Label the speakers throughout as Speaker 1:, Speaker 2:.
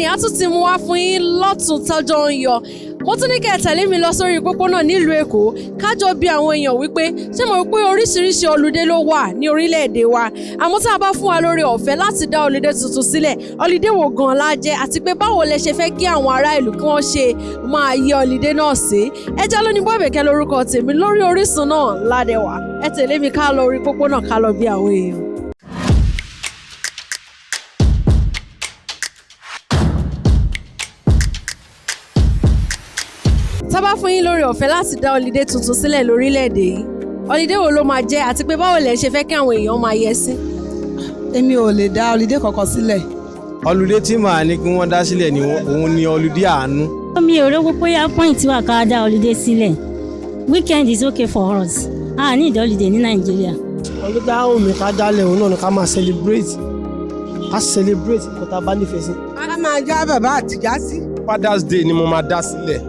Speaker 1: lẹ́ni a tún ti mú wá fún yín lọ́tún tọ́jọ́ ń yọ mo tún ní kẹ́ ẹ tẹ̀lé mi lọ sórí pópónà nílùú Èkó kájọ bí àwọn èèyàn wípé ṣé mo rò pé oríṣiríṣi ọlùdé ló wà ní orílẹ̀-èdè wa àmọ́ tá a bá fún wa lórí ọ̀fẹ́ láti dá ọlùdé tuntun sílẹ̀ ọlùdé wo gan la jẹ́ àti pé báwo lẹ ṣe fẹ́ kí àwọn ará ìlú kí wọ́n ṣe máa yẹ ọlùdé náà sí Ẹja Lóní Bọ́bẹ̀kẹ́ lórúkọ tèmi lórí Orísun náà ládẹwà ẹ tẹ̀lé mi ká lọ orí pópónà ká lọ bí àwọn èèyàn. Tábà fún yín lórí ọ̀fẹ́ láti dá ọlídé tuntun sílẹ̀ lórílẹ̀‐èdè yìí ọlídé wo ló máa jẹ́ àti pé báwo lẹ ṣe fẹ́ kí àwọn èèyàn máa yẹ sí.
Speaker 2: Èmi ò lè dá ọlídé kankan sílẹ̀.
Speaker 3: Ọlídé tí màá ní kí wọ́n dá sílẹ̀ ni òun ni ọlídé àánú.
Speaker 4: Mi ò rówó bóyá pọ́ìntì wà ká dá ọlídé sílẹ̀ weekend is okay for us a ní ìdá ọlídé ní Nàìjíríà.
Speaker 5: ọlídé àwọn mi ká dálẹ̀ òun náà ni ká máa celebrate nǹkan tá a bá nífẹ̀ẹ́ sí.
Speaker 2: a máa já bàbá àtìyá sí.
Speaker 3: Father's Day ni mo máa dá sílẹ̀.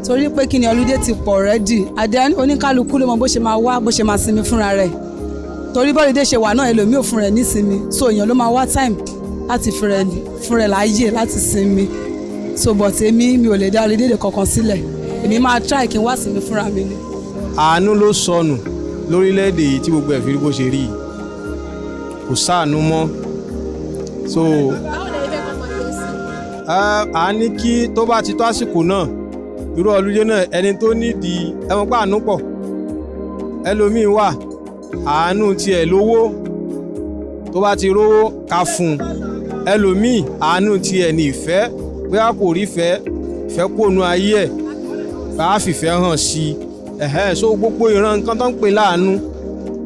Speaker 2: torí pé kí ni ọlúdé ti pọ̀ rẹ́dì adé oníkálukú ló mọ bó ṣe máa wá bó ṣe máa sinmi fúnra rẹ̀ torí bọ́lídé ṣe wà náà ẹlòmíì ò fún rẹ̀ nísinmi so èèyàn ló máa wá time láti fún rẹ̀ láàyè láti sinmi so but èmi mi ò lè dá ọlúdé kankan sílẹ̀ èmi máa try kí n wá sinmi fúnra mi ni.
Speaker 3: Àánú ló sọnù lórílẹ̀‐èdè yìí tí gbogbo ẹ̀ fi rí bó ṣe rí yìí kò sáànú mọ́ so a ní kí tó bá ti tó àsìkò náà irú ọlúdé náà ẹni tó nídìí ẹmọ pa àánú pọ̀ ẹlòmíín wà àánú tiẹ̀ lówó tó bá ti rówó ká fún un ẹlòmíín àánú tiẹ̀ ní ìfẹ́ pé a kò rí ìfẹ́ kónú ayé ẹ̀ bá a fìfẹ́ hàn sí i so gbogbo ìran nǹkan tó ń pè láàánú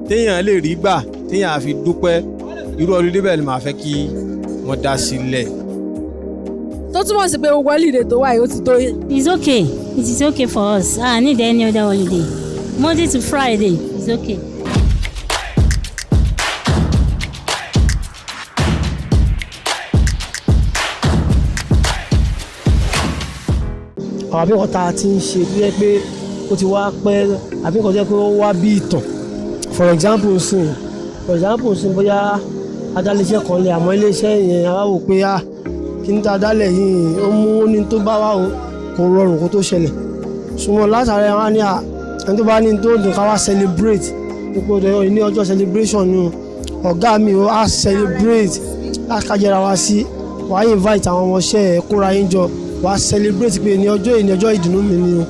Speaker 3: téèyàn lè rí gbà téèyàn á fi dúpẹ́ irú ọlúdé bẹ́ẹ̀ ni màá fẹ́ kí wọ́n dá sílẹ̀.
Speaker 1: tó túmọ̀ sí pé gbogbo holiday tó wà yìí ó ti tó.
Speaker 4: It's okay. It is okay for us. I need any other holiday. Monday to Friday is okay.
Speaker 5: àwọn àbíkọ́ tá a ti ń ṣe tó yẹ pé ó ti wá pẹ́ àbíkọ́ tó yẹ pé ó wá bí ìtàn for example sin bóyá adáléṣẹ́ kan lé àmọ́ iléeṣẹ́ yẹn a wá wò pé kí ní ta dálẹ̀ yìí ó mú ní tó bá wà ó kò rọrùn kó tó ṣẹlẹ̀ ṣùgbọ́n látàrí àwọn ní ẹni tó bá ní tó dùn ká wá celebrate gbogbo ní ọjọ́ celebration ni ọ̀gá mi ó á celebrate lákájẹra wá sí wàá invite àwọn ọmọọṣẹ́ ẹ̀ kóra yín jọ wàá celebrate pé ní ọjọ́ yìí ní ọjọ́ ìdùnnú mi ni o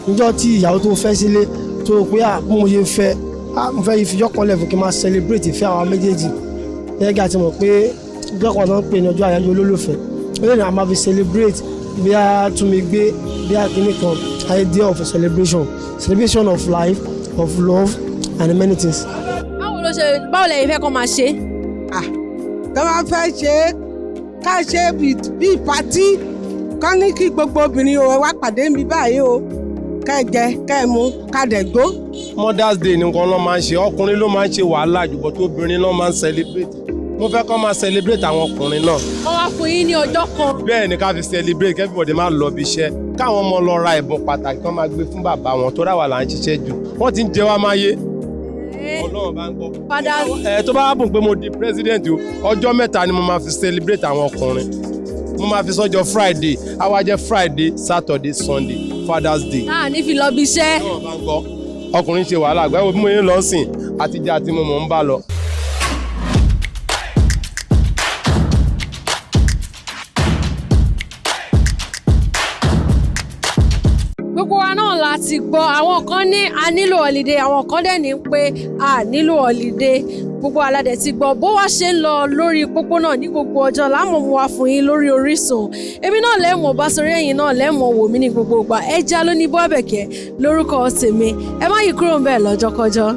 Speaker 5: níjọ́ tí ìyàwó tó fẹ́ sílé tó rò pé mo ṣe fẹ́ mo fẹ́ ìfijọ́ kan lẹ̀ fún kí n máa celebrate ìfẹ́ àwọn méjèèjì gẹ́gẹ́ àti mọ̀ pé ọjọ́ kan náà ń pè ní ọjọ́ àyájọ́ olólùfẹ́ lónìí a máa fi celebrate bí a tún mi gbé bí a kìíní kan idea of a celebration of life of love and many things.
Speaker 1: báwo lẹ fẹ́ kọ́ máa ṣe.
Speaker 2: tó máa fẹ́ ṣe ká ṣe bíi pàtí kán ní kí gbogbo obìnrin o wá pàdé mi báyìí o ká ẹ jẹ ká ẹ mu ká dẹ̀ gbó.
Speaker 3: Mother's Day nìkan ló máa ń ṣe ọkùnrin ló máa ń ṣe wàhálà jùbọ́ tó obìnrin náà máa ń celebrate mo fẹ́ kọ́ máa celebrate àwọn ọkùnrin náà.
Speaker 1: wọ́n wá fún yín ní ọjọ́ kan.
Speaker 3: bẹ́ẹ̀ ni ká fi celebrate kí everybody máa lọ bí iṣẹ́ káwọn ọmọ lọ ra ẹ̀bùn pàtàkì kan máa gbé fún bàbá wọn tó ráwà là ń ṣiṣẹ́ jù wọ́n ti ń jẹ wá máyé. Ọlọ́run bá ń gbọ́. tó bá bùn pé mo di president o ọjọ́ mẹ́ta ni mo máa fi celebrate àwọn ọkùnrin mo máa fi sọ́jọ́ Friday á wá jẹ́ Friday Saturday Sunday Father's Day.
Speaker 1: ní fi lọ bí iṣẹ́.
Speaker 3: Ọlọ́run bá ń gbọ́ ọkùnrin ṣe wàhálà àgbà wo bí mo yẹn lọ sìn àtijọ́ àti mo mọ̀ ń bá lọ.
Speaker 1: gbogbo wa náà la ti gbọ́ àwọn kan ní a nílò holiday àwọn kan dẹ̀ ní pé a nílò holiday gbogbo aládẹ̀ ti gbọ́ bó wá ṣe ń lọ lórí pópónà ní gbogbo ọjọ́ láàmú wa fún yín lórí Orísun èmi náà lẹ́mọ̀ bá sórí ẹ̀yìn náà lẹ́mọ̀ wò mí ní gbogbo ìgbà Ẹja Lóní Bọ́bẹ̀kẹ́ lórúkọ tèmi ẹ má yí kúrò ń bẹ̀ lọ́jọ́kọ́jọ́.